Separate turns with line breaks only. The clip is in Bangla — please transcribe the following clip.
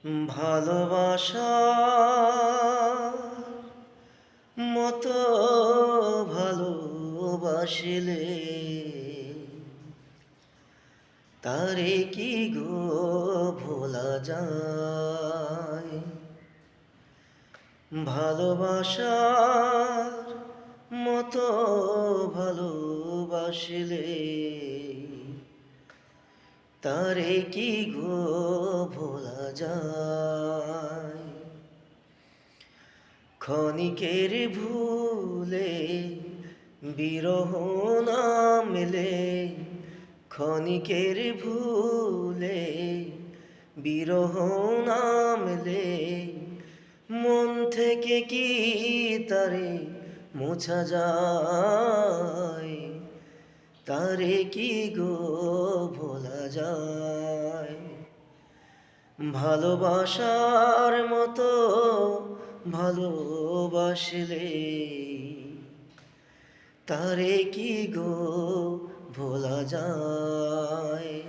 ভালোবাসার মতো ভালোবাসিলে তারে কি গো ভোলা যায়? ভালোবাসার মতো ভালোবাসিলে তারে কি গো ভোলা যায়? ক্ষণিকের ভুলে বিরহ নামলে, ক্ষণিকের ভুলে বিরহ নামলে মন থেকে কি তারে মোছা যায়? তারে কি গো ভোলা যায়? ভালোবাসার মতো ভালোবাসলে তারে কি গো ভোলা যায়?